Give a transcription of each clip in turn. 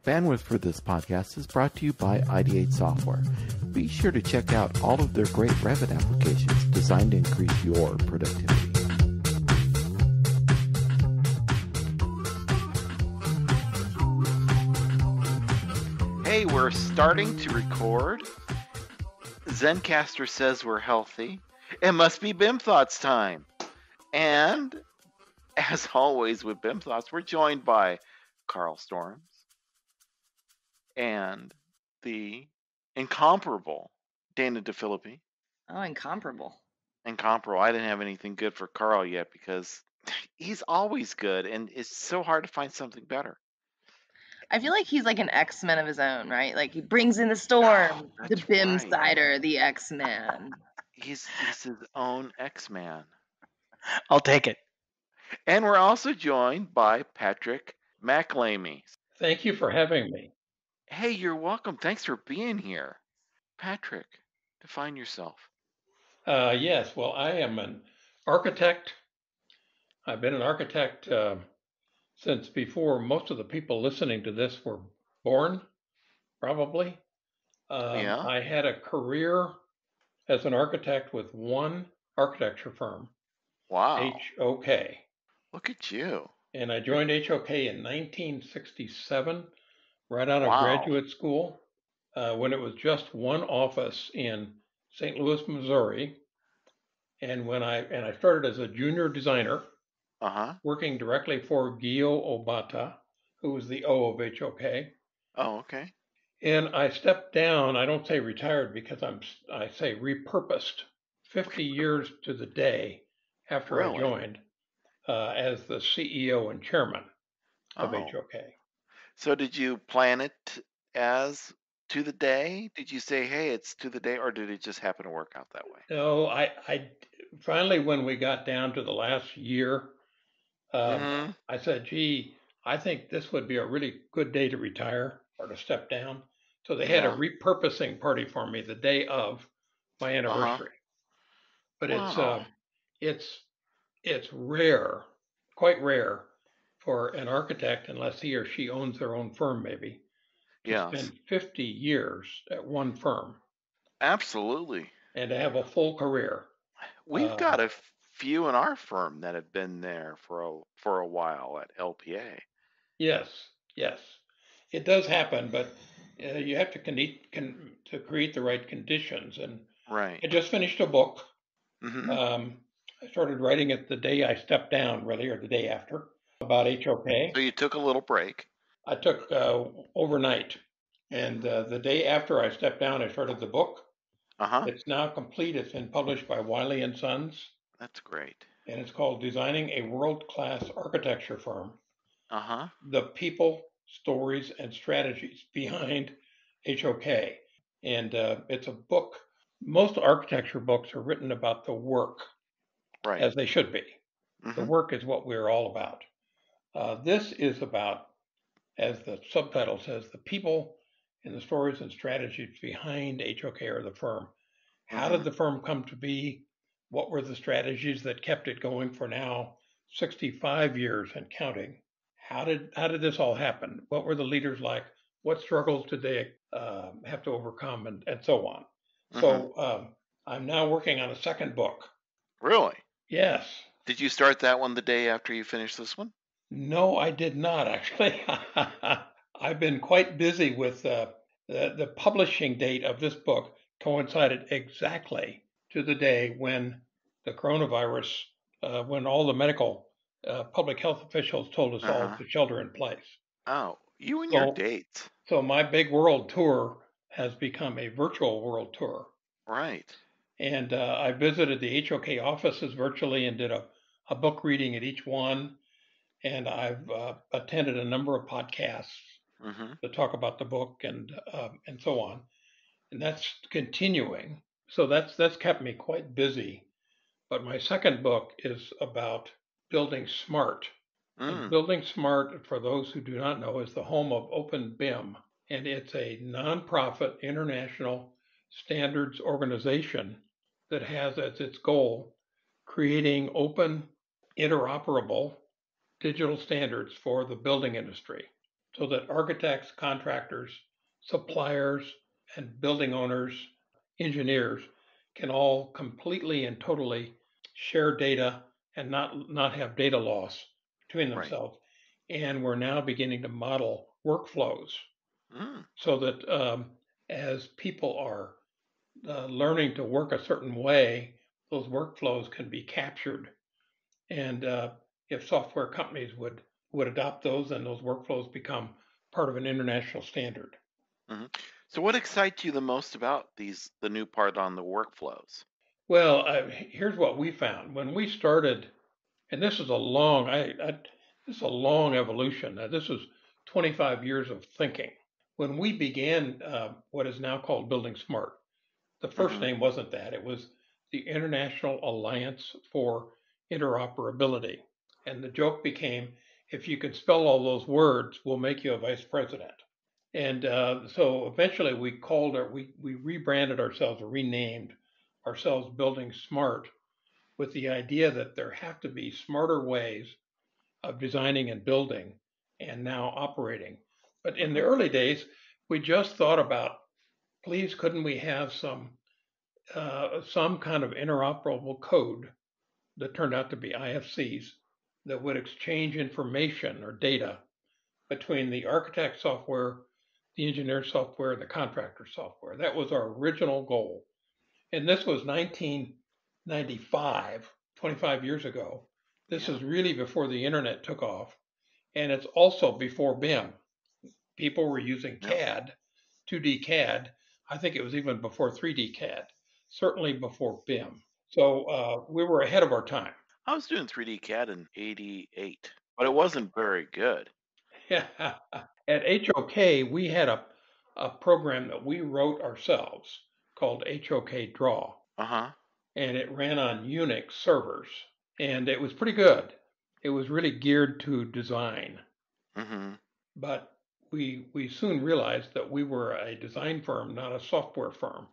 Bandwidth for this podcast is brought to you by Ideate Software. Be sure to check out all of their great Revit applications designed to increase your productivity. Hey, we're starting to record. Zencastr says we're healthy. It must be BIMThoughts time. And as always with BIMThoughts, we're joined by Carl Storms and the incomparable Dana DeFilippi. Oh, incomparable. Incomparable. I didn't have anything good for Carl yet because he's always good, and it's so hard to find something better. I feel like he's like an X-Men of his own, right? Like he brings in the storm, the BIM right. Sider, the X-Man. He's his own X-Man. I'll take it. And we're also joined by Patrick MacLeamy. Thank you for having me. Hey, you're welcome. Thanks for being here. Patrick, define yourself. Yes, well, I am an architect. I've been an architect since before most of the people listening to this were born, probably. Yeah. I had a career as an architect with one architecture firm. Wow. HOK. Look at you. And I joined HOK in 1967, right out of graduate school, when it was just one office in St. Louis, Missouri. And when I started as a junior designer, working directly for Gio Obata, who was the O of HOK. Oh, okay. And I stepped down. I don't say retired because I say repurposed 50 years to the day after I joined as the CEO and chairman of HOK. So did you plan it as to the day? Did you say, hey, it's to the day, or did it just happen to work out that way? No, I finally, when we got down to the last year, I said, gee, I think this would be a really good day to retire or to step down. So they had a repurposing party for me the day of my anniversary. But it's rare, quite rare for an architect, unless he or she owns their own firm, maybe, to spend 50 years at one firm. Absolutely. And to have a full career. We've got a few in our firm that have been there for a while at LPA. Yes. It does happen, but you have to create the right conditions. And I just finished a book. I started writing it the day I stepped down, really, or the day after, about HOK. So you took a little break. I took overnight. And the day after I stepped down, I started the book. It's now complete. It's been published by Wiley & Sons. That's great. And it's called Designing a World-Class Architecture Firm. The People, Stories, and Strategies Behind HOK. And it's a book. Most architecture books are written about the work, as they should be. The work is what we're all about. This is about, as the subtitle says, the people and the stories and strategies behind HOK or the firm. How did the firm come to be? What were the strategies that kept it going for now 65 years and counting? How did this all happen? What were the leaders like? What struggles did they have to overcome, and so on? So I'm now working on a second book. Really? Yes. Did you start that one the day after you finished this one? No, I did not, actually. I've been quite busy with the publishing date of this book coincided exactly to the day when the coronavirus, when all the medical public health officials told us all to shelter in place. Oh, you and your dates. So my big world tour has become a virtual world tour. Right. And I visited the HOK offices virtually and did a book reading at each one. And I've attended a number of podcasts to talk about the book and so on. And that's continuing. So that's kept me quite busy. But my second book is about building smart. And Building Smart, for those who do not know, is the home of Open BIM. And it's a nonprofit international standards organization that has as its goal creating open, interoperable digital standards for the building industry. so that architects, contractors, suppliers, and building owners, engineers can all completely and totally share data and not have data loss between themselves. Right. And we're now beginning to model workflows so that as people are learning to work a certain way, those workflows can be captured. And if software companies would adopt those, then those workflows become part of an international standard. Mm-hmm. So what excites you the most about the new part on the workflows? Well, here's what we found when we started, and this is a long, this is a long evolution. This is 25 years of thinking. When we began what is now called Building Smart, the first name wasn't that. It was the International Alliance for Interoperability. And the joke became, if you can spell all those words, we'll make you a vice president. And so eventually we rebranded ourselves or renamed ourselves Building Smart with the idea that there have to be smarter ways of designing and building and now operating. But in the early days, we just thought about, please, couldn't we have some kind of interoperable code that turned out to be IFCs that would exchange information or data between the architect software, the engineer software, and the contractor software. That was our original goal. And this was 1995, 25 years ago. This is really before the internet took off. And it's also before BIM. People were using CAD, 2D CAD. I think it was even before 3D CAD, certainly before BIM. So we were ahead of our time. I was doing 3D CAD in '88, but it wasn't very good. Yeah. At HOK, we had a program that we wrote ourselves called HOK Draw. And it ran on Unix servers. And it was pretty good. It was really geared to design. But we soon realized that we were a design firm, not a software firm.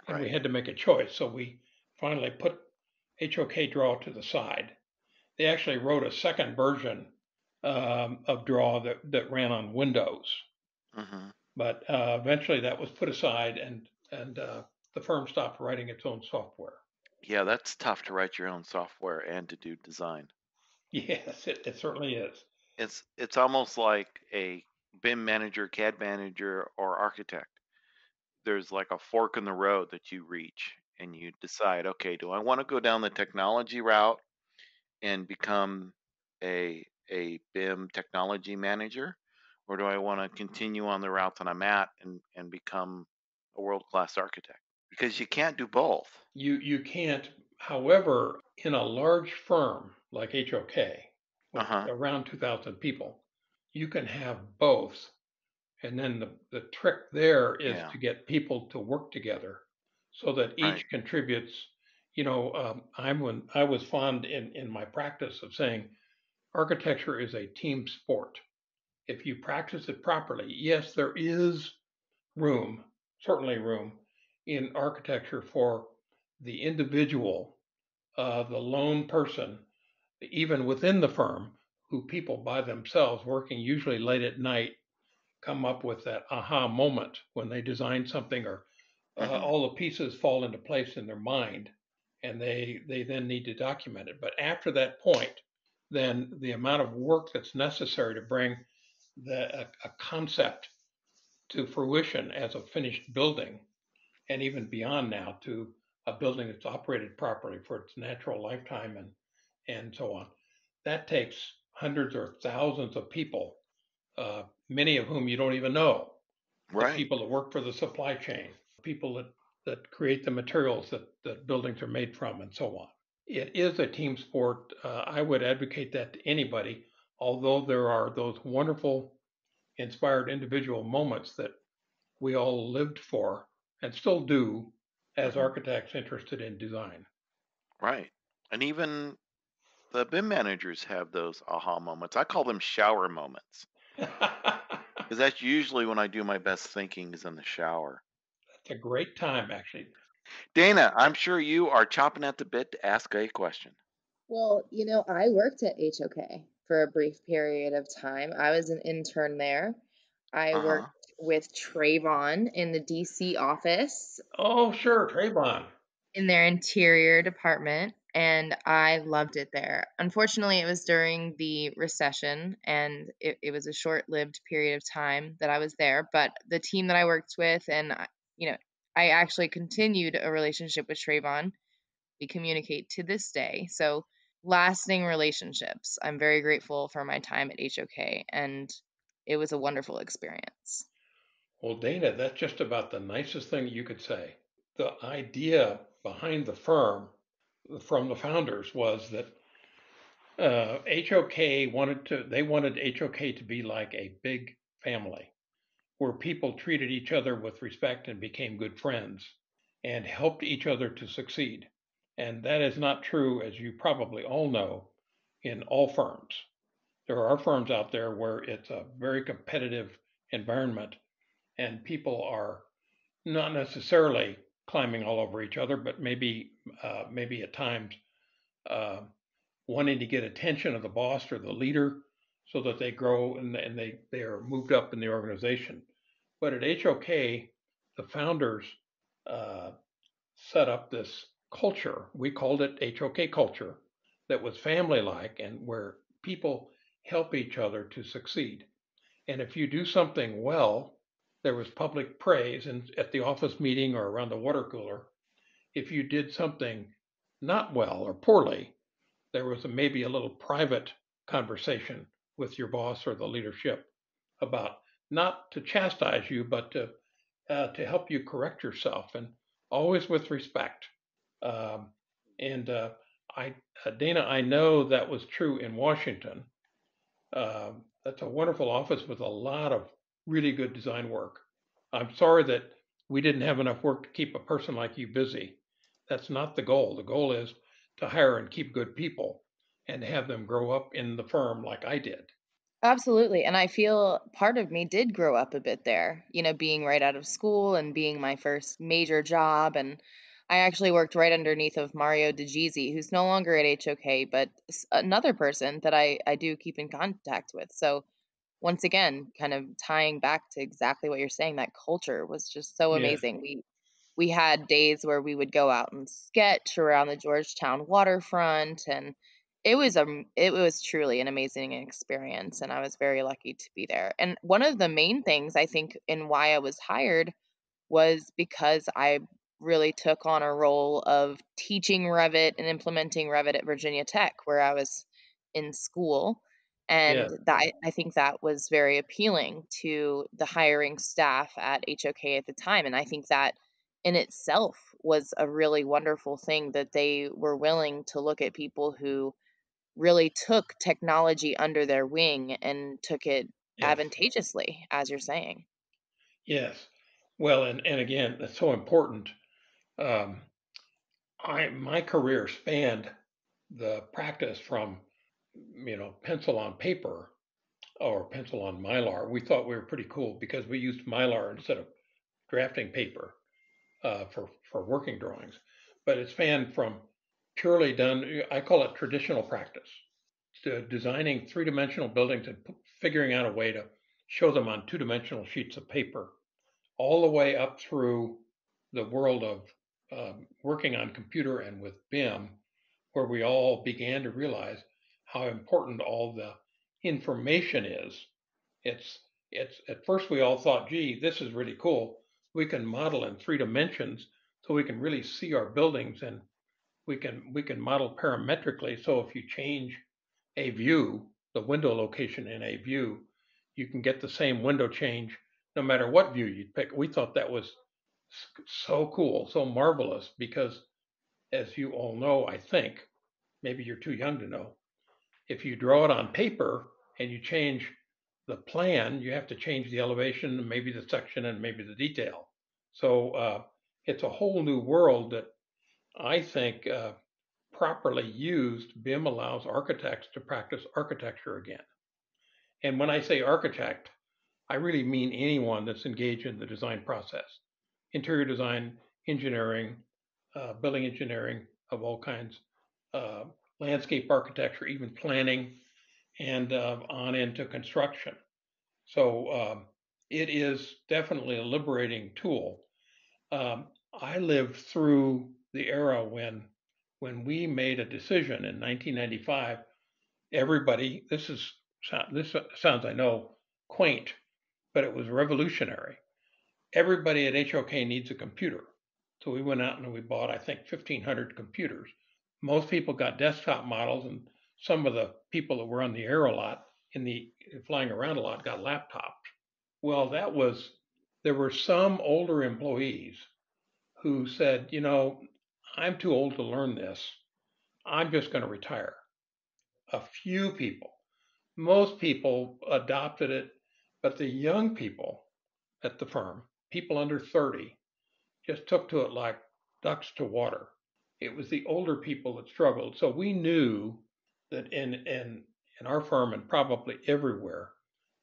And we had to make a choice. So we finally put HOK Draw to the side. They actually wrote a second version of Draw that ran on Windows. But eventually that was put aside and the firm stopped writing its own software. Yeah, that's tough to write your own software and to do design. Yes, it certainly is. It's almost like a BIM manager, CAD manager, or architect. There's like a fork in the road that you reach and you decide, okay, do I want to go down the technology route and become a BIM technology manager, or do I want to continue on the route that I'm at and become a world-class architect? Because you can't do both. You can't. However, in a large firm like HOK, with around 2,000 people, you can have both. And then the trick there is to get people to work together so that each contributes. You know, I was fond in my practice of saying architecture is a team sport. If you practice it properly, yes, there is room, certainly room in architecture for the individual, the lone person, even within the firm, who people by themselves working usually late at night come up with that aha moment when they design something or all the pieces fall into place in their mind and they then need to document it. But after that point, then the amount of work that's necessary to bring a concept to fruition as a finished building, and even beyond now to a building that's operated properly for its natural lifetime and so on, that takes hundreds or thousands of people, many of whom you don't even know. The people that work for the supply chain, people that create the materials that buildings are made from, and so on. It is a team sport. I would advocate that to anybody, although there are those wonderful, inspired individual moments that we all lived for and still do as architects interested in design. Right. And even the BIM managers have those aha moments. I call them shower moments. Because that's usually when I do my best thinking is in the shower. That's a great time, actually. Dana, I'm sure you are chomping at the bit to ask a question. Well, you know, I worked at HOK for a brief period of time. I was an intern there. I worked with Trayvon in the DC office. Oh, sure, Trayvon. In their interior department, and I loved it there. Unfortunately, it was during the recession, and it was a short-lived period of time that I was there. But the team that I worked with, and I actually continued a relationship with Trayvon. We communicate to this day. So lasting relationships. I'm very grateful for my time at HOK, and it was a wonderful experience. Well, Dana, that's just about the nicest thing you could say. The idea behind the firm from the founders was that HOK wanted HOK to be like a big family where people treated each other with respect and became good friends and helped each other to succeed. And that is not true, as you probably all know, in all firms. There are firms out there where it's a very competitive environment and people are not necessarily climbing all over each other, but maybe at times wanting to get attention of the boss or the leader so that they grow and they are moved up in the organization. But at HOK, the founders set up this culture. We called it HOK culture that was family-like and where people help each other to succeed. And if you do something well, there was public praise and at the office meeting or around the water cooler. If you did something not well or poorly, there was maybe a little private conversation with your boss or the leadership about not to chastise you, but to help you correct yourself, and always with respect. Um, and Dana, I know that was true in Washington. That's a wonderful office with a lot of really good design work. I'm sorry that we didn't have enough work to keep a person like you busy. That's not the goal. The goal is to hire and keep good people and have them grow up in the firm like I did. Absolutely. And I feel part of me did grow up a bit there, being right out of school and being my first major job. And I actually worked right underneath of Mario DeGisi, who's no longer at HOK, but another person that I do keep in contact with. So once again, kind of tying back to exactly what you're saying, that culture was just so Yes. amazing. We had days where we would go out and sketch around the Georgetown waterfront, and it was truly an amazing experience, and I was very lucky to be there. And one of the main things I think in why I was hired was because I really took on a role of teaching Revit and implementing Revit at Virginia Tech, where I was in school. And I think that was very appealing to the hiring staff at HOK at the time. And I think that in itself was a really wonderful thing that they were willing to look at people who really took technology under their wing and took it advantageously, as you're saying. Yes. Well, and again, that's so important. My career spanned the practice from, pencil on paper or pencil on Mylar. We thought we were pretty cool because we used Mylar instead of drafting paper for working drawings. But it spanned from purely done, I call it traditional practice, to designing three-dimensional buildings and figuring out a way to show them on two-dimensional sheets of paper, all the way up through the world of working on computer and with BIM, where we all began to realize how important all the information is. It's at first we all thought, gee, this is really cool. We can model in 3 dimensions so we can really see our buildings, and we can model parametrically. So if you change a view, the window location in a view, you can get the same window change no matter what view you pick. We thought that was so cool, so marvelous, because as you all know, I think, maybe you're too young to know, if you draw it on paper and you change the plan, you have to change the elevation, maybe the section, and maybe the detail. So it's a whole new world that I think properly used, BIM allows architects to practice architecture again. And when I say architect, I really mean anyone that's engaged in the design process. Interior design, engineering, building engineering of all kinds, landscape architecture, even planning, and on into construction. So it is definitely a liberating tool. I lived through the era when we made a decision in 1995. Everybody, this sounds, I know, quaint, but it was revolutionary. Everybody at HOK needs a computer. So we went out and we bought, I think, 1,500 computers. Most people got desktop models, and some of the people that were on the air a lot, flying around a lot, got laptops. Well, there were some older employees who said, I'm too old to learn this. I'm just going to retire. A few people. Most people adopted it, but the young people at the firm, people under 30, just took to it like ducks to water. It was the older people that struggled. So we knew that in our firm and probably everywhere,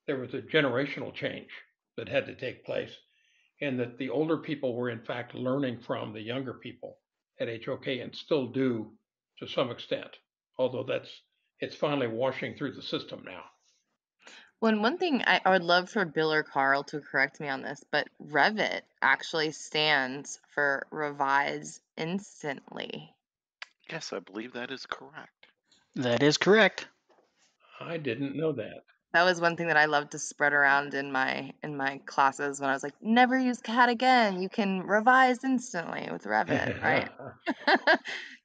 there was a generational change that had to take place, and that the older people were in fact learning from the younger people at HOK, and still do to some extent, although it's finally washing through the system now. Well, one thing I would love for Bill or Carl to correct me on this, but Revit actually stands for Revise Instantly. Yes, I believe that is correct. That is correct. I didn't know that. That was one thing that I loved to spread around in my classes when I was like, never use CAD again. You can revise instantly with Revit, right?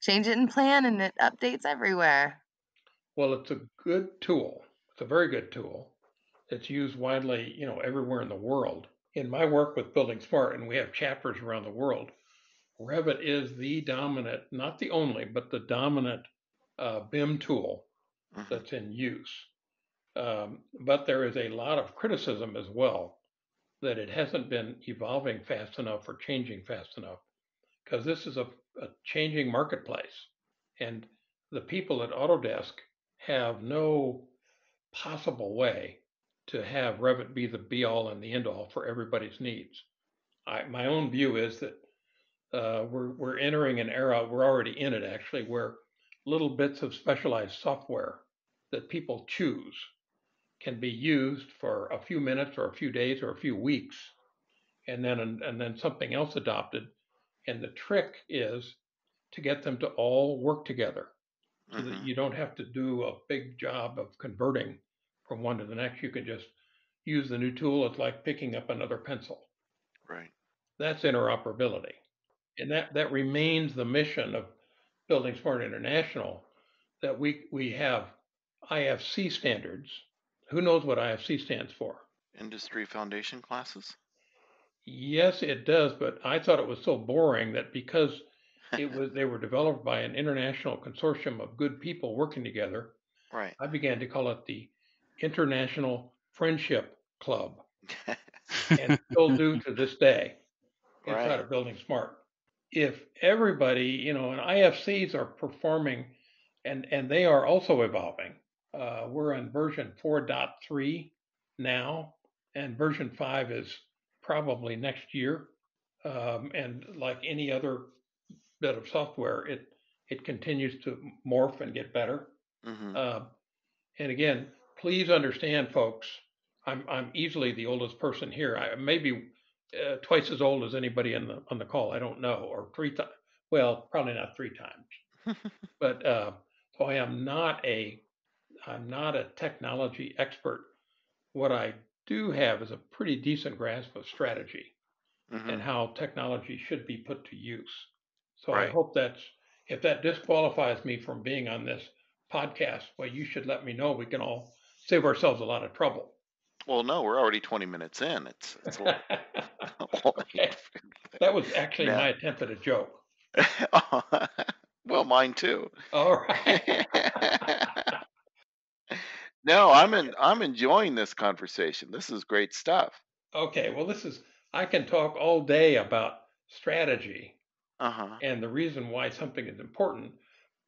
Change it in plan and it updates everywhere. Well, it's a good tool. It's a very good tool. It's used widely, everywhere in the world. In my work with Building Smart, and we have chapters around the world, Revit is the dominant, not the only, but the dominant BIM tool that's in use. But there is a lot of criticism as well that it hasn't been evolving fast enough or changing fast enough, because this is a changing marketplace. And the people at Autodesk have no possible way to have Revit be the be all and the end all for everybody's needs. My own view is that we're entering an era, we're already in it actually, where little bits of specialized software that people choose can be used for a few minutes or a few days or a few weeks, and then something else adopted. And the trick is to get them to all work together, so that you don't have to do a big job of converting from one to the next. You can just use the new tool. It's like picking up another pencil. Right. That's interoperability. And that remains the mission of Building Smart International, that we have IFC standards. Who knows what IFC stands for? Industry Foundation Classes? Yes, it does, but I thought it was so boring that because they were developed by an international consortium of good people working together. Right. I began to call it the International Friendship Club, and still do to this day inside of Building Smart. If everybody, and IFCs are performing, and they are also evolving. We're on version 4.3 now, and version 5 is probably next year. And like any other bit of software, it continues to morph and get better. And again, please understand, folks, I'm easily the oldest person here. I may be twice as old as anybody on the call. I don't know, or 3 times. Well, probably not 3 times. But so I'm not a technology expert. What I do have is a pretty decent grasp of strategy and how technology should be put to use. So I hope if that disqualifies me from being on this podcast, well, you should let me know. We can all save ourselves a lot of trouble. Well, no, we're already 20 minutes in. It's okay. That was actually my attempt at a joke. Well, mine too. All right. No, I'm enjoying this conversation. This is great stuff. Okay, well, I can talk all day about strategy and the reason why something is important.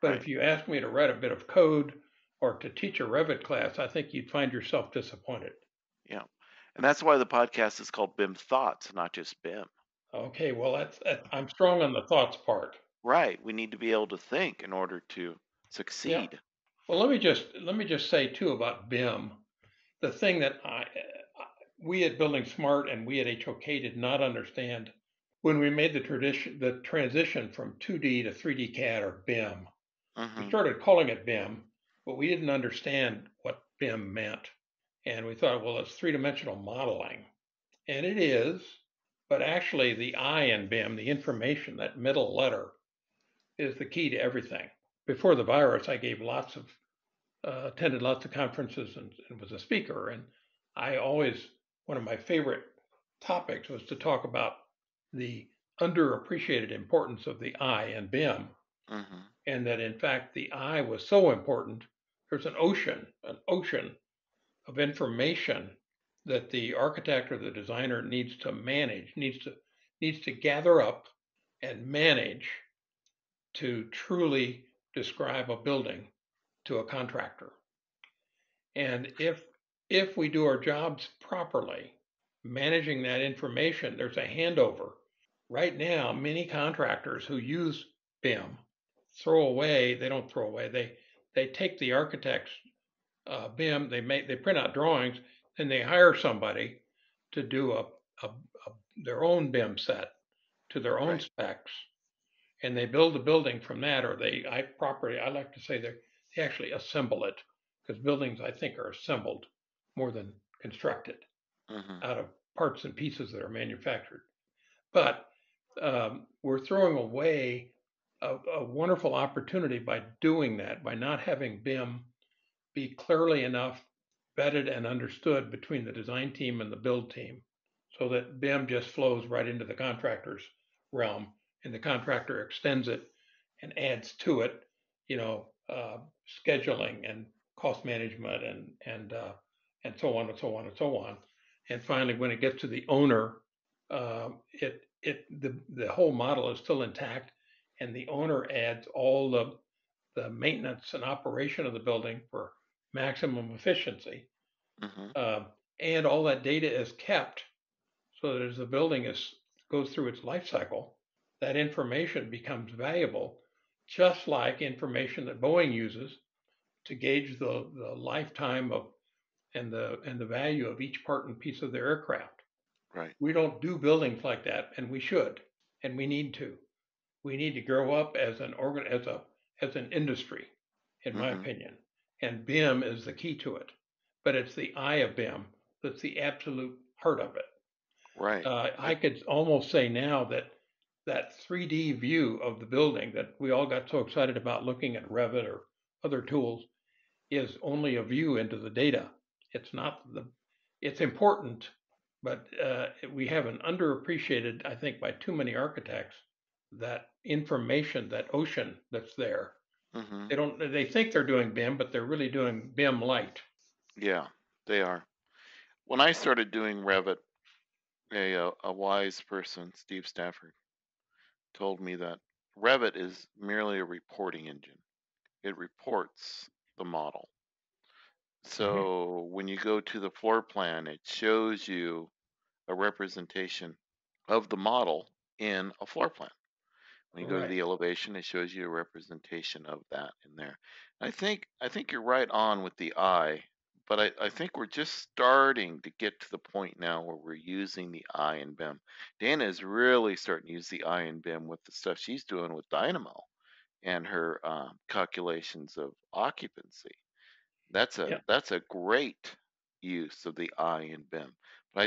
But if you ask me to write a bit of code or to teach a Revit class, I think you'd find yourself disappointed. Yeah. And that's why the podcast is called BIMThoughts, not just BIM. Okay, well, I'm strong on the thoughts part. Right. We need to be able to think in order to succeed. Yeah. Well, let me just say too about BIM. The thing that we at Building Smart and we at HOK did not understand when we made the transition from 2D to 3D CAD or BIM. We started calling it BIM, but we didn't understand what BIM meant. And we thought, well, it's three-dimensional modeling. And it is, but actually the I in BIM, the information, that middle letter, is the key to everything. Before the virus, I attended lots of conferences and was a speaker. And one of my favorite topics was to talk about the underappreciated importance of the I in BIM. And that in fact, the I was so important. There's an ocean of information that the architect or the designer needs to manage, needs to gather up and manage to truly describe a building to a contractor. And if we do our jobs properly, managing that information, there's a handover. Right now, many contractors who use BIM they don't throw away, they take the architect's BIM, they print out drawings, and they hire somebody to do their own BIM set to their own specs, and they build the building from that, or I like to say they actually assemble it, because buildings, I think, are assembled more than constructed out of parts and pieces that are manufactured. But we're throwing away a wonderful opportunity by doing that, by not having BIM be clearly enough vetted and understood between the design team and the build team, so that BIM just flows right into the contractor's realm, and the contractor extends it and adds to it, scheduling and cost management and so on and so on and so on. And finally, when it gets to the owner, the whole model is still intact, and the owner adds all the maintenance and operation of the building for maximum efficiency. And all that data is kept, so that as the building goes through its life cycle, that information becomes valuable, just like information that Boeing uses to gauge the lifetime and the value of each part and piece of their aircraft. Right. We don't do buildings like that, and we should, and we need to. We need to grow up as an industry, in my opinion. And BIM is the key to it. But it's the I of BIM that's the absolute heart of it. Right. I could almost say now that 3D view of the building that we all got so excited about looking at Revit or other tools is only a view into the data. It's important, but we have an underappreciated, I think, by too many architects, that information, that ocean that's there. They think they're doing BIM, but they're really doing BIM light. Yeah, they are. When I started doing Revit, a wise person, Steve Stafford, told me that Revit is merely a reporting engine. It reports the model. So when you go to the floor plan, it shows you a representation of the model in a floor plan. When you go to the elevation, it shows you a representation of that in there. I think you're right on with the eye, but I think we're just starting to get to the point now where we're using the eye in BIM. Dana is really starting to use the eye in BIM with the stuff she's doing with Dynamo and her calculations of occupancy. That's a great use of the eye in BIM. But I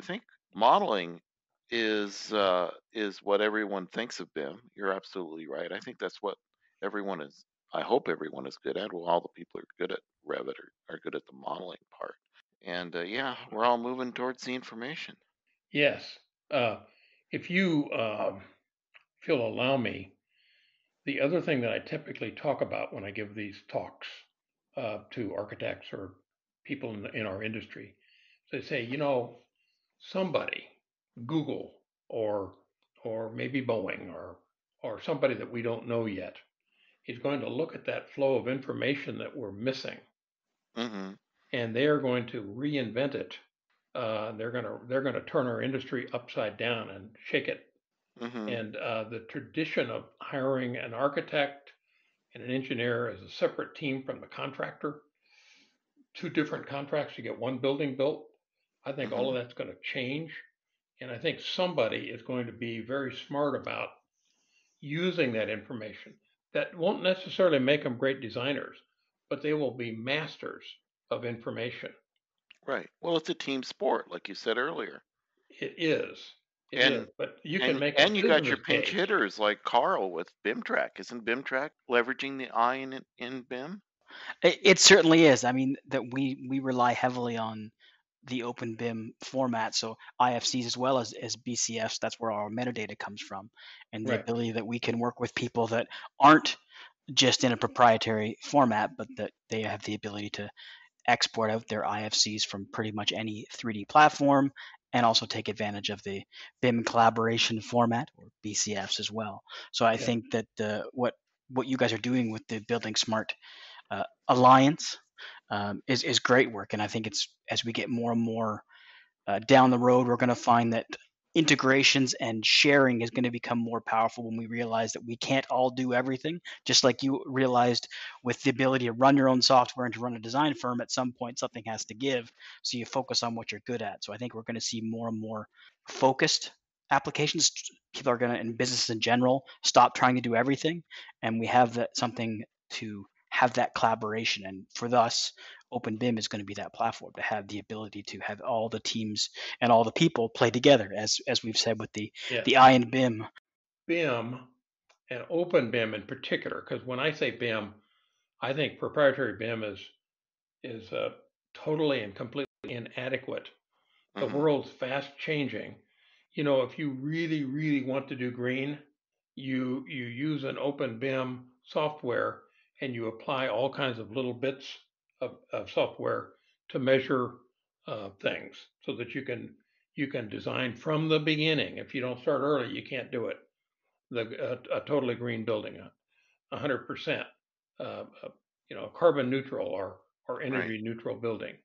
think modeling is what everyone thinks of BIM. You're absolutely right. I think that's what everyone is. I hope everyone is good at. Well, all the people are good at Revit are good at the modeling part. And we're all moving towards the information. Yes. If you'll allow me, the other thing that I typically talk about when I give these talks to architects or people in our industry, they say, somebody, Google or maybe Boeing or somebody that we don't know yet, is going to look at that flow of information that we're missing, and they are going to reinvent it. They're going to turn our industry upside down and shake it. And the tradition of hiring an architect and an engineer as a separate team from the contractor, two different contracts to get one building built, I think all of that's going to change. And I think somebody is going to be very smart about using that information. That won't necessarily make them great designers, but they will be masters of information. Right. Well, it's a team sport, like you said earlier. It is. It is. But you can make and a you got your business pinch case. hitters like Carl with BIMTrack. Isn't BIMTrack leveraging the eye in BIM? It certainly is. I mean, that we rely heavily on the open BIM format, so IFCs as well as BCFs. That's where our metadata comes from, and the ability that we can work with people that aren't just in a proprietary format, but that they have the ability to export out their IFCs from pretty much any 3D platform, and also take advantage of the BIM collaboration format, or BCFs, as well. So I think that what you guys are doing with the Building Smart Alliance is great work, and I think it's, as we get more and more down the road, we're going to find that integrations and sharing is going to become more powerful when we realize that we can't all do everything. Just like you realized with the ability to run your own software and to run a design firm, at some point something has to give, so you focus on what you're good at. So I think we're going to see more and more focused applications. People are going to, in business in general, stop trying to do everything, and we have that something to have that collaboration. And for us, OpenBIM is going to be that platform to have the ability to have all the teams and all the people play together, as we've said with the I in BIM. BIM and OpenBIM in particular, because when I say BIM, I think proprietary BIM is totally and completely inadequate. The world's fast changing. You know, if you really, really want to do green, you use an OpenBIM software and you apply all kinds of little bits of software to measure things, so that you can design from the beginning. If you don't start early, you can't do it. A totally green building, 100%, carbon neutral or energy neutral building.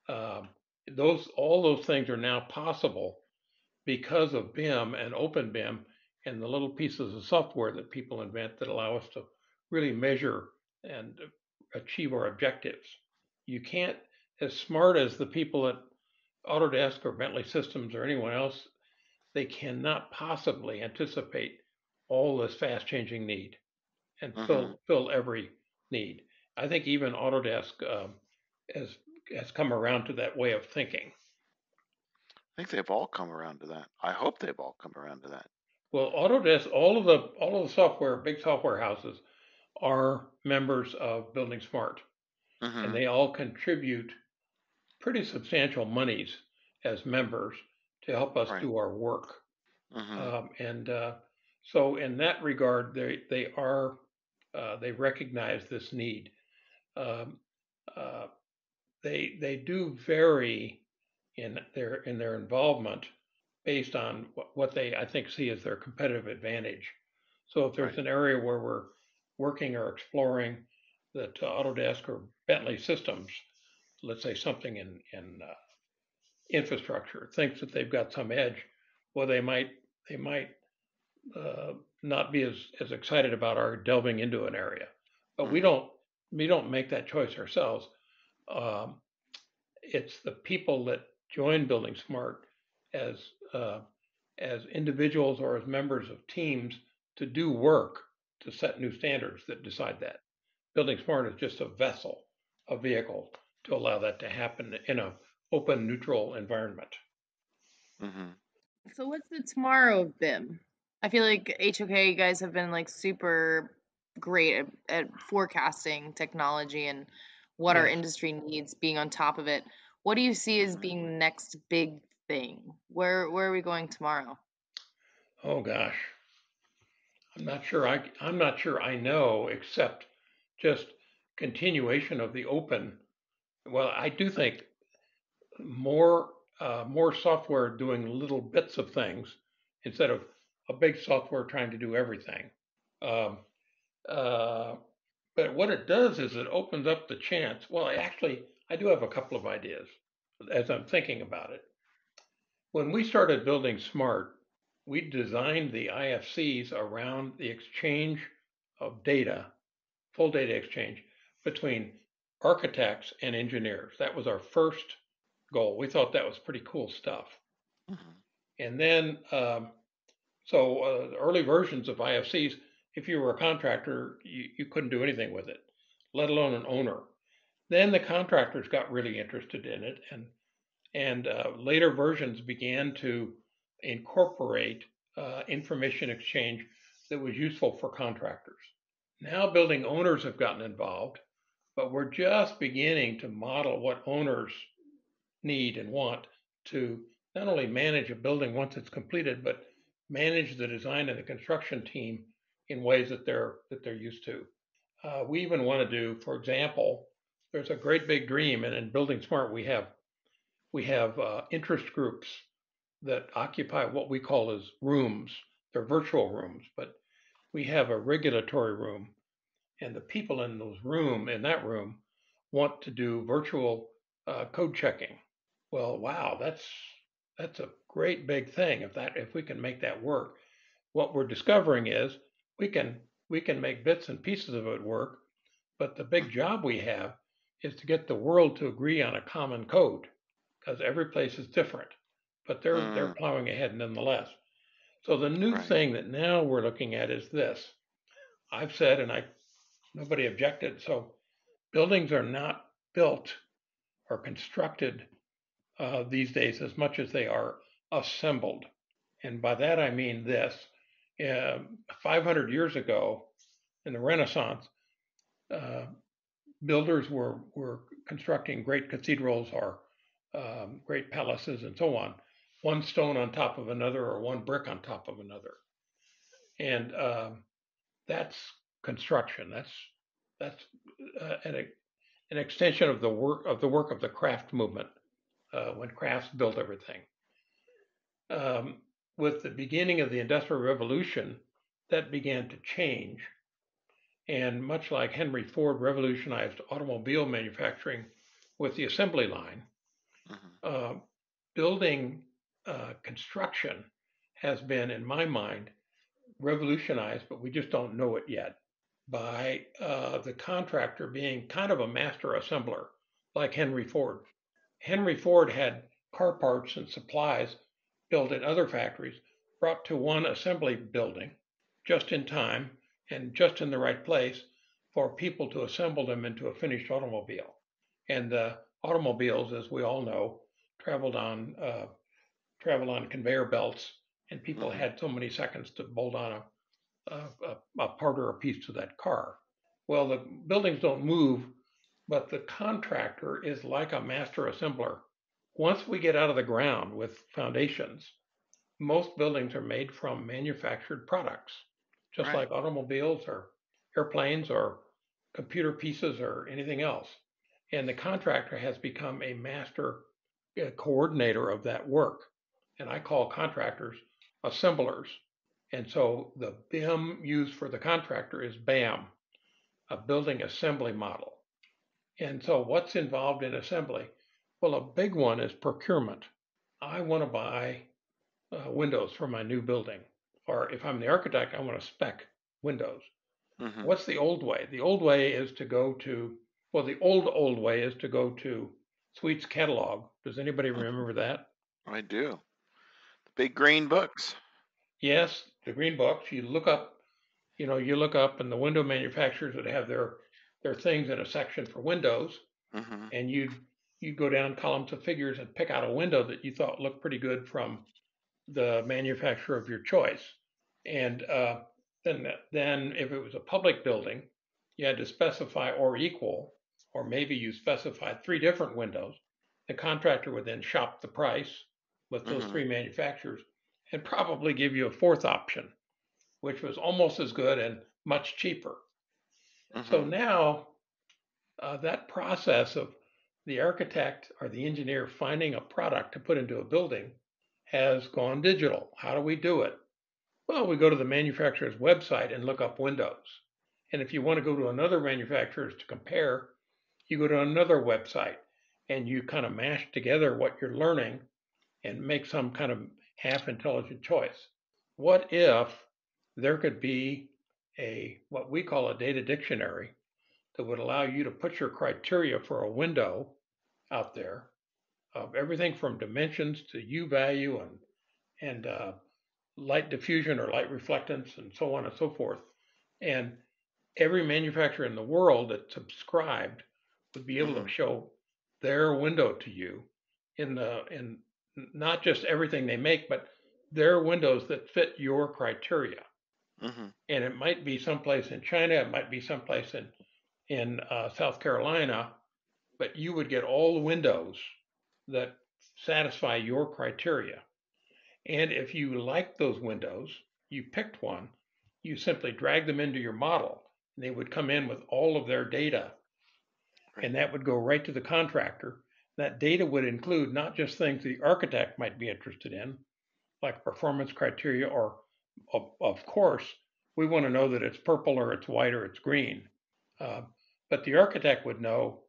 All those things are now possible because of BIM and OpenBIM and the little pieces of software that people invent that allow us to really measure and achieve our objectives. You can't, as smart as the people at Autodesk or Bentley Systems or anyone else, they cannot possibly anticipate all this fast changing need and fill every need. I think even Autodesk has come around to that way of thinking. I think they've all come around to that. I hope they've all come around to that. Well, Autodesk, all of the software, big software houses, are members of Building Smart, and they all contribute pretty substantial monies as members to help us do our work. So in that regard, they recognize this need. They do vary in their involvement based on what they, I think, see as their competitive advantage. So if there's an area where we're working or exploring that Autodesk or Bentley Systems, let's say something in infrastructure, thinks that they've got some edge, well, they might not be as excited about our delving into an area. But we don't make that choice ourselves. It's the people that join Building Smart as individuals or as members of teams to do work to set new standards that decide that. Building Smart is just a vessel, a vehicle to allow that to happen in an open, neutral environment. So what's the tomorrow of BIM? I feel like HOK, you guys have been like super great at forecasting technology and what our industry needs, being on top of it. What do you see as being the next big thing? Where are we going tomorrow? Oh gosh, I'm not sure I know, except just continuation of the open. Well, I do think more software doing little bits of things instead of a big software trying to do everything. But what it does is it opens up the chance. Well, actually, I do have a couple of ideas as I'm thinking about it. When we started Building Smart, we designed the IFCs around the exchange of data, full data exchange between architects and engineers. That was our first goal. We thought that was pretty cool stuff. And then, the early versions of IFCs, if you were a contractor, you couldn't do anything with it, let alone an owner. Then the contractors got really interested in it, and later versions began to incorporate information exchange that was useful for contractors. Now building owners have gotten involved, but we're just beginning to model what owners need and want to not only manage a building once it's completed, but manage the design and the construction team in ways that they're used to. We even want to do, for example, there's a great big dream, and in Building Smart we have interest groups that occupy what we call as rooms. They're virtual rooms, but we have a regulatory room, and the people in that room want to do virtual code checking. Well, wow, that's a great big thing. If we can make that work, what we're discovering is we can make bits and pieces of it work, but the big job we have is to get the world to agree on a common code, because every place is different, but they're plowing ahead nonetheless. So the new thing that now we're looking at is this. I've said, and nobody objected. So buildings are not built or constructed these days as much as they are assembled. And by that I mean this. 500 years ago, in the Renaissance, builders were constructing great cathedrals or great palaces and so on, one stone on top of another or one brick on top of another. And that's construction. That's an extension of the work of the craft movement, when crafts built everything. With the beginning of the Industrial Revolution, that began to change. And much like Henry Ford revolutionized automobile manufacturing with the assembly line, building construction has been, in my mind, revolutionized, but we just don't know it yet, by the contractor being kind of a master assembler, like Henry Ford. Henry Ford had car parts and supplies built in other factories, brought to one assembly building just in time and just in the right place for people to assemble them into a finished automobile. And automobiles, as we all know, traveled on conveyor belts, and people had so many seconds to bolt on a part or a piece to that car. Well, the buildings don't move, but the contractor is like a master assembler. Once we get out of the ground with foundations, most buildings are made from manufactured products, just like automobiles or airplanes or computer pieces or anything else. And the contractor has become a master coordinator of that work. And I call contractors assemblers. And so the BIM used for the contractor is BAM, a building assembly model. And so what's involved in assembly? Well, a big one is procurement. I want to buy windows for my new building. Or if I'm the architect, I want to spec windows. What's the old way? The old way is to go to, the old way is to go to Sweet's catalog. Does anybody remember that? I do. The big green books. Yes, the green books. You look up, and the window manufacturers would have their things in a section for windows, and you'd go down columns of figures and pick out a window that you thought looked pretty good from the manufacturer of your choice. And then if it was a public building, you had to specify or equal, or maybe you specified 3 different windows. The contractor would then shop the price with those 3 manufacturers and probably give you a 4th option, which was almost as good and much cheaper. So now that process of the architect or the engineer finding a product to put into a building has gone digital. How do we do it? Well, we go to the manufacturer's website and look up windows. And if you want to go to another manufacturer's to compare, you go to another website and you kind of mash together what you're learning and make some kind of half-intelligent choice. What if there could be what we call a data dictionary that would allow you to put your criteria for a window out there, everything from dimensions to U value and light diffusion or light reflectance and so on and so forth. And every manufacturer in the world that subscribed would be able to show their window to you in not just everything they make, but their windows that fit your criteria. And it might be someplace in China, it might be someplace in South Carolina, but you would get all the windows that satisfy your criteria. And if you like those windows, you picked one, you simply drag them into your model, and they would come in with all of their data. Right. And that would go right to the contractor. That data would include not just things the architect might be interested in, like performance criteria, or of course, we want to know that it's purple or it's white or it's green. But the architect would know,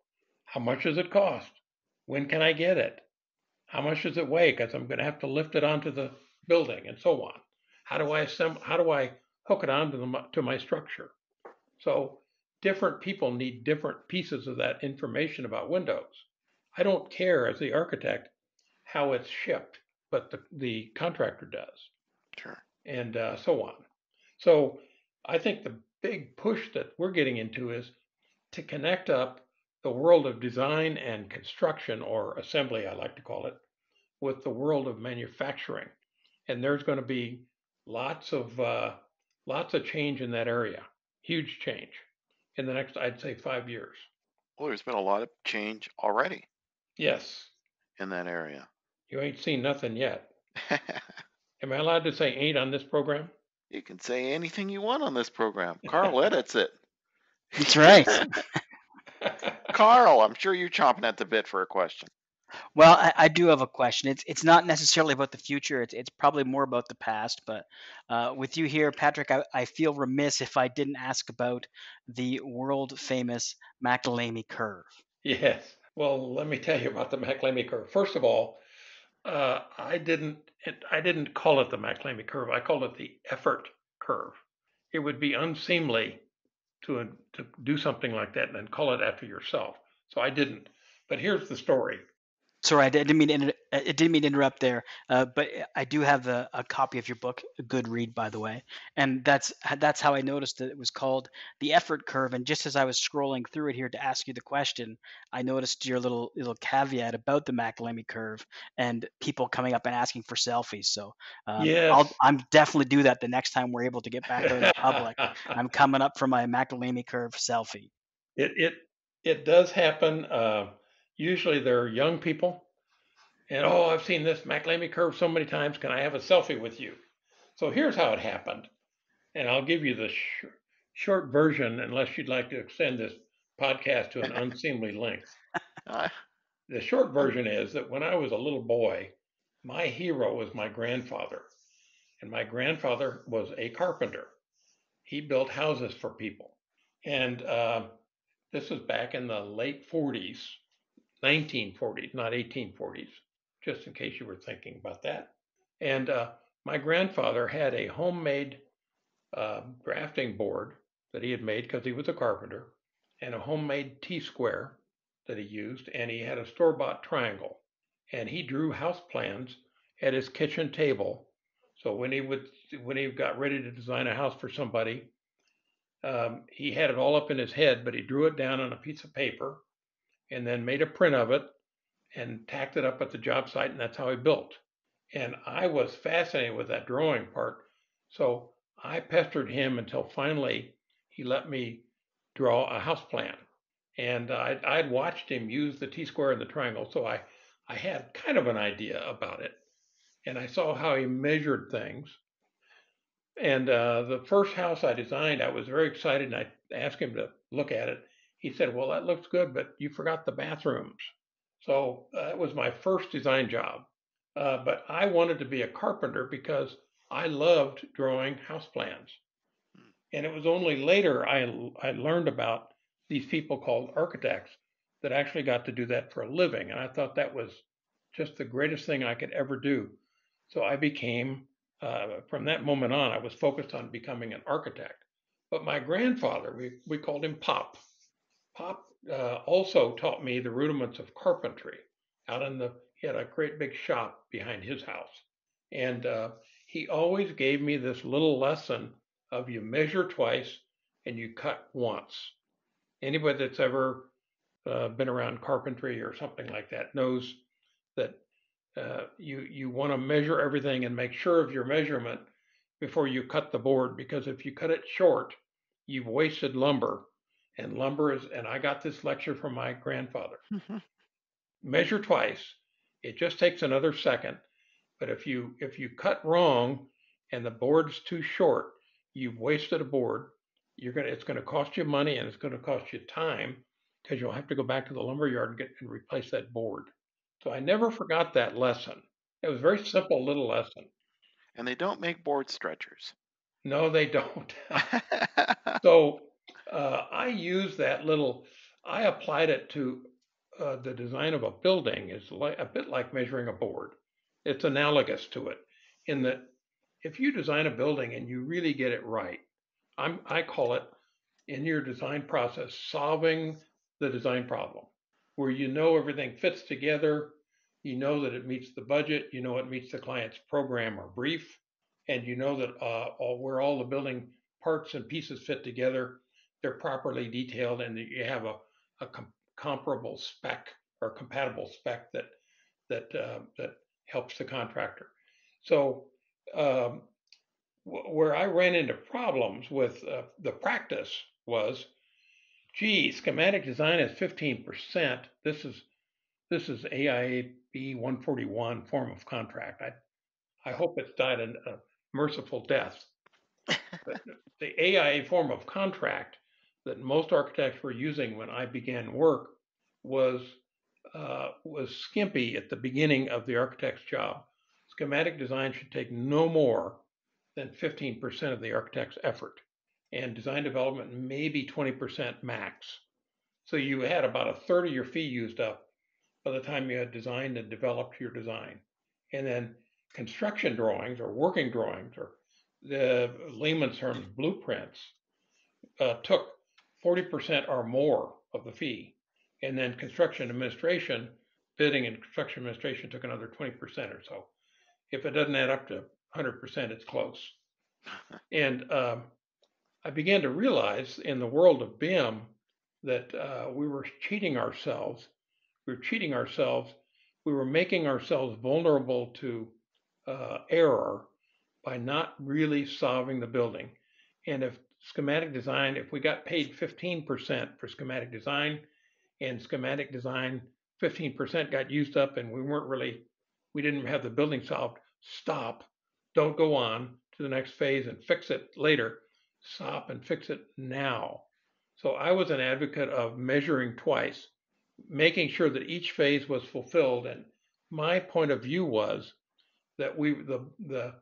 how much does it cost? When can I get it? How much does it weigh? Because I'm going to have to lift it onto the building and so on. How do I hook it onto to my structure? So different people need different pieces of that information about windows. I don't care as the architect how it's shipped, but the contractor does. Sure. And so on. So I think the big push that we're getting into is to connect up the world of design and construction, or assembly, I like to call it, with the world of manufacturing. And there's going to be lots of change in that area, huge change in the next, I'd say, 5 years. Well, there's been a lot of change already. Yes. In that area. You ain't seen nothing yet. Am I allowed to say ain't on this program? You can say anything you want on this program. Carl edits it. That's right. Carl, I'm sure you're chomping at the bit for a question. Well, I do have a question. It's not necessarily about the future. It's probably more about the past. But with you here, Patrick, I feel remiss if I didn't ask about the world famous MacLeamy Curve. Yes. Well, let me tell you about the MacLeamy Curve. First of all, I didn't call it the MacLeamy Curve. I called it the effort curve. It would be unseemly to do something like that and then call it after yourself. So I didn't. But here's the story. Sorry, I didn't mean to interrupt there, but I do have a copy of your book, a good read, by the way, and that's how I noticed that it was called The Effort Curve. And just as I was scrolling through it here to ask you the question, I noticed your little caveat about the MacLeamy Curve and people coming up and asking for selfies. So yes. I'm definitely do that the next time we're able to get back out in the public. I'm coming up for my MacLeamy Curve selfie. It does happen. Usually they're young people, and I've seen this MacLeamy Curve so many times. Can I have a selfie with you? So here's how it happened, and I'll give you the short version, unless you'd like to extend this podcast to an unseemly length. The short version is that when I was a little boy, my hero was my grandfather, and my grandfather was a carpenter. He built houses for people, and this was back in the late 40s. 1940s, not 1840s, just in case you were thinking about that. And my grandfather had a homemade drafting board that he had made because he was a carpenter, and a homemade T-square that he used, and he had a store-bought triangle. And he drew house plans at his kitchen table. So when he got ready to design a house for somebody, he had it all up in his head, but he drew it down on a piece of paper and then made a print of it and tacked it up at the job site, and that's how he built. And I was fascinated with that drawing part, so I pestered him until finally he let me draw a house plan. And I'd watched him use the T-square and the triangle, so I had kind of an idea about it. And I saw how he measured things. And the first house I designed, I was very excited, and I asked him to look at it. He said, well, that looks good, but you forgot the bathrooms. So that was my first design job. But I wanted to be a carpenter because I loved drawing house plans. And it was only later I learned about these people called architects that actually got to do that for a living. And I thought that was just the greatest thing I could ever do. So I became, from that moment on, I was focused on becoming an architect. But my grandfather, we called him Pop. Pop also taught me the rudiments of carpentry. had a great big shop behind his house. And he always gave me this little lesson of you measure twice and you cut once. Anybody that's ever been around carpentry or something like that knows that you want to measure everything and make sure of your measurement before you cut the board, because if you cut it short, you've wasted lumber. And lumber is, and I got this lecture from my grandfather. Measure twice. It just takes another second. But if you cut wrong and the board's too short, you've wasted a board. It's gonna cost you money and it's gonna cost you time, because you'll have to go back to the lumber yard and replace that board. So I never forgot that lesson. It was a very simple little lesson. And they don't make board stretchers. No, they don't. So I use that little, I applied it to the design of a building. Is a bit like measuring a board. It's analogous to it in that if you design a building and you really get it right, I call it, in your design process, solving the design problem, where you know everything fits together, you know that it meets the budget, you know it meets the client's program or brief, and you know that where all the building parts and pieces fit together, they're properly detailed, and that you have a comparable spec or compatible spec that helps the contractor. So where I ran into problems with the practice was, gee, schematic design is 15%. This is AIB 141 form of contract. I hope it's died a merciful death. But the AIA form of contract that most architects were using when I began work was skimpy at the beginning of the architect's job. Schematic design should take no more than 15% of the architect's effort, and design development maybe 20% max. So you had about a third of your fee used up by the time you had designed and developed your design. And then construction drawings or working drawings, or the layman's terms, blueprints, took 40% or more of the fee. And then construction administration, bidding and construction administration took another 20% or so. If it doesn't add up to 100%, it's close. And I began to realize in the world of BIM that we were cheating ourselves. We were making ourselves vulnerable to error by not really solving the building. And if we got paid 15% for schematic design, and schematic design 15% got used up and we didn't have the building solved, stop. Don't go on to the next phase and fix it later. Stop and fix it now. So I was an advocate of measuring twice, making sure that each phase was fulfilled. And my point of view was that the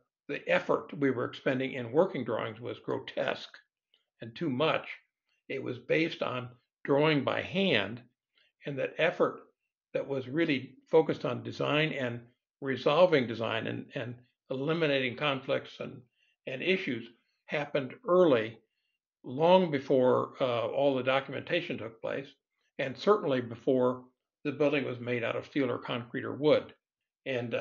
effort we were expending in working drawings was grotesque and too much. It was based on drawing by hand, and that effort that was really focused on design and resolving design and eliminating conflicts and issues happened early, long before all the documentation took place, and certainly before the building was made out of steel or concrete or wood. And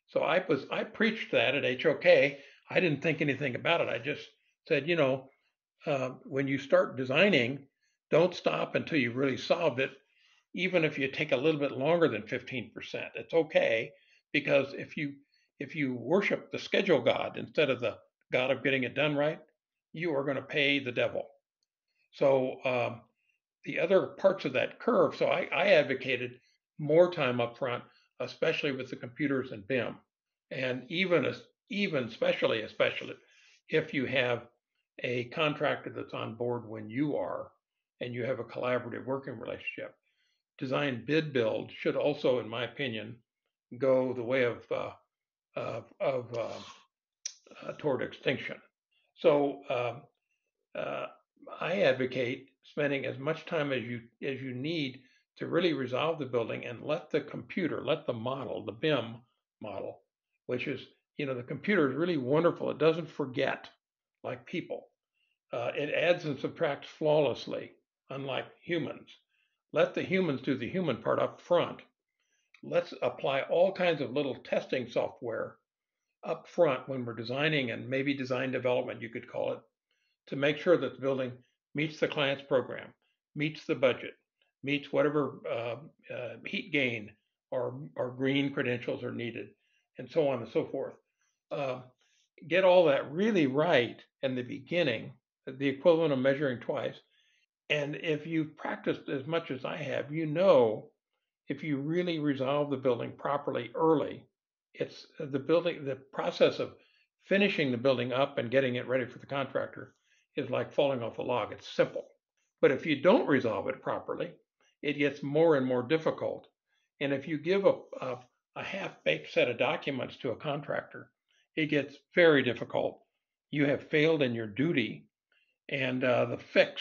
so I preached that at HOK. I didn't think anything about it. I just said, when you start designing, don't stop until you've really solved it, even if you take a little bit longer than 15%. It's okay, because if you worship the schedule god instead of the god of getting it done right, you are going to pay the devil. So the other parts of that curve, so I advocated more time up front, especially with the computers and BIM, and even especially if you have a contractor that's on board when you are, and you have a collaborative working relationship. Design bid build should also, in my opinion, go the way of toward extinction. So I advocate spending as much time as you need to really resolve the building, and let the model, the BIM model, which is, the computer is really wonderful. It doesn't forget like people. It adds and subtracts flawlessly, unlike humans. Let the humans do the human part up front. let's apply all kinds of little testing software up front when we're designing, and maybe design development, you could call it, to make sure that the building meets the client's program, meets the budget, meets whatever heat gain or green credentials are needed, and so on and so forth. Get all that really right in the beginning, the equivalent of measuring twice. And if you've practiced as much as I have, you know, if you really resolve the building properly early, it's the process of finishing the building up and getting it ready for the contractor is like falling off a log. It's simple. But if you don't resolve it properly, it gets more and more difficult. And if you give a half-baked set of documents to a contractor, it gets very difficult. You have failed in your duty, and the fix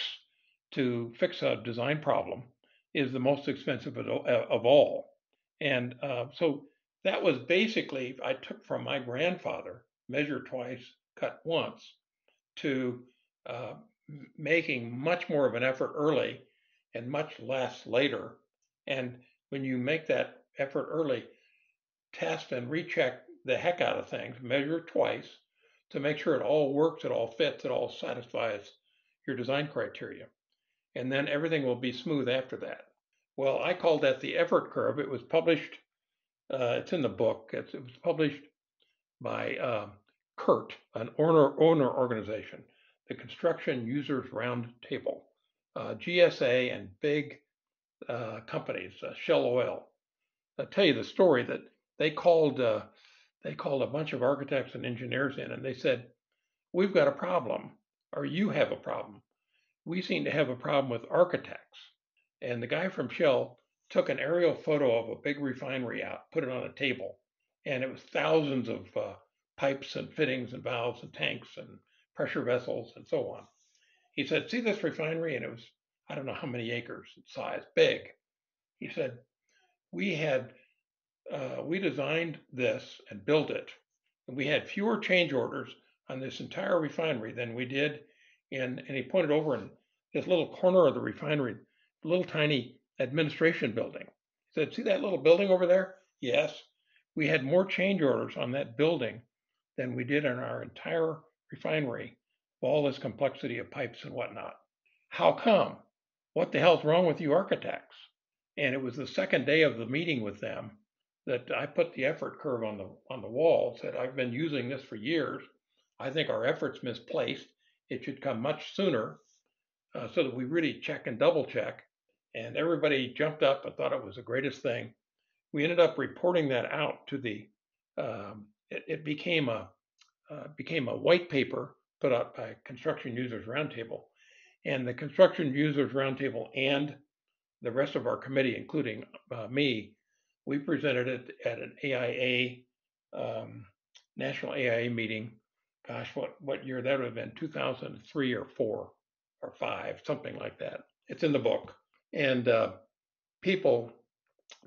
to fix a design problem is the most expensive of all. And so that was basically, I took from my grandfather, measure twice, cut once, to making much more of an effort early and much less later. And when you make that effort early, test and recheck the heck out of things, measure twice to make sure it all works, it all fits, it all satisfies your design criteria. And then everything will be smooth after that. Well, I called that the effort curve. It was published, it's in the book. It was published by CURT, an owner organization, the Construction Users Roundtable, GSA and big companies, Shell Oil. I'll tell you the story that they called a bunch of architects and engineers in, and they said, "We've got a problem, or you have a problem. We seem to have a problem with architects." And the guy from Shell took an aerial photo of a big refinery out, put it on a table, and it was thousands of pipes and fittings and valves and tanks and pressure vessels and so on. He said, "See this refinery?" And it was, I don't know how many acres in size, big. He said, we designed this and built it, and we had fewer change orders on this entire refinery than we did and he pointed over in this little corner of the refinery, little tiny administration building. He said, "See that little building over there?" Yes. We had more change orders on that building than we did on our entire refinery, all this complexity of pipes and whatnot. How come? What the hell's wrong with you architects? And it was the second day of the meeting with them that I put the effort curve on the wall, said, "I've been using this for years. I think our effort's misplaced. It should come much sooner so that we really check and double check." And everybody jumped up and thought it was the greatest thing. We ended up reporting that out to the, it became a white paper put out by Construction Users Roundtable. And the Construction Users Roundtable and the rest of our committee, including me, we presented it at an AIA, National AIA meeting. Gosh, what year that would have been? 2003 or 4 or 5, something like that. It's in the book. And people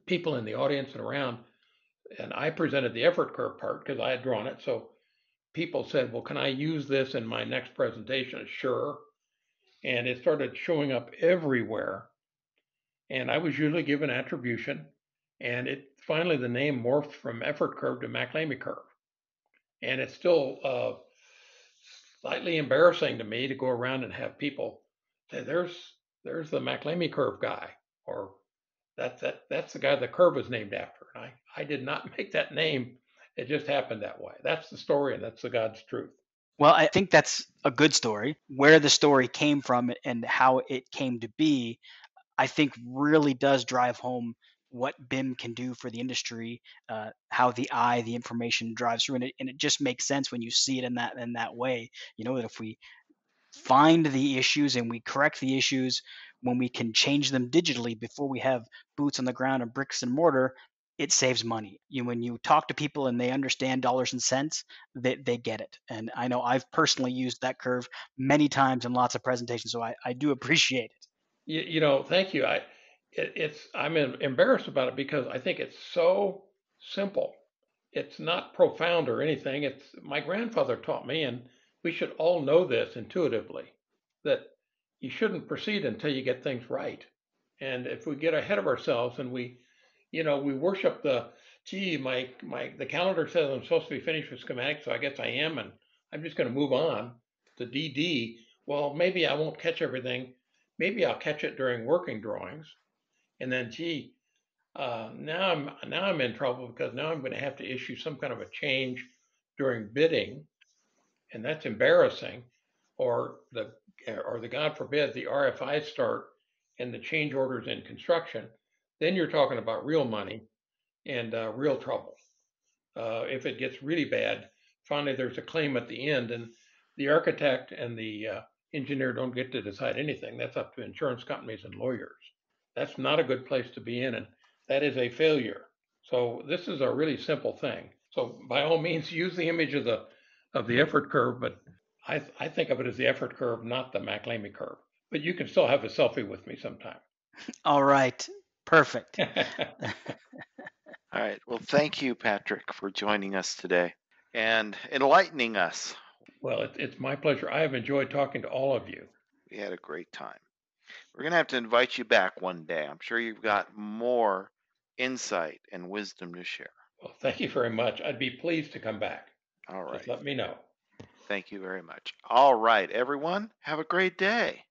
in the audience and around, and I presented the effort curve part because I had drawn it. So people said, "Well, can I use this in my next presentation?" Sure. And it started showing up everywhere. And I was usually given attribution. And it finally, the name morphed from effort curve to MacLeamy Curve. And it's still slightly embarrassing to me to go around and have people say, there's the MacLeamy Curve guy, or that's the guy the curve is named after. And I did not make that name. It just happened that way. That's the story, and that's the God's truth. Well, I think that's a good story. Where the story came from and how it came to be, I think really does drive home what BIM can do for the industry, how the information drives through, and it just makes sense when you see it in that way. You know, that if we find the issues and we correct the issues when we can change them digitally before we have boots on the ground and bricks and mortar, it saves money. When you talk to people and they understand dollars and cents, they get it. And I know I've personally used that curve many times in lots of presentations, so I do appreciate it. You know, thank you. I'm embarrassed about it because I think it's so simple. It's not profound or anything. It's my grandfather taught me, and we should all know this intuitively, that you shouldn't proceed until you get things right. And if we get ahead of ourselves and we we worship the calendar says I'm supposed to be finished with schematics, so I guess I am, and I'm just going to move on to DD. Well, maybe I won't catch everything. Maybe I'll catch it during working drawings, and then now I'm in trouble because now I'm going to have to issue some kind of a change during bidding, and that's embarrassing. Or the God forbid the RFIs start and the change orders in construction, then you're talking about real money and real trouble. If it gets really bad, finally there's a claim at the end, and the architect and the engineer don't get to decide anything. That's up to insurance companies and lawyers. That's not a good place to be in, and that is a failure. So this is a really simple thing. So by all means, use the image of the effort curve, but I think of it as the effort curve, not the MacLeamy curve. But you can still have a selfie with me sometime. All right. Perfect. All right. Well, thank you, Patrick, for joining us today and enlightening us. Well, it's my pleasure. I have enjoyed talking to all of you. We had a great time. We're going to have to invite you back one day. I'm sure you've got more insight and wisdom to share. Well, thank you very much. I'd be pleased to come back. All right. Just let me know. Thank you very much. All right, everyone. Have a great day.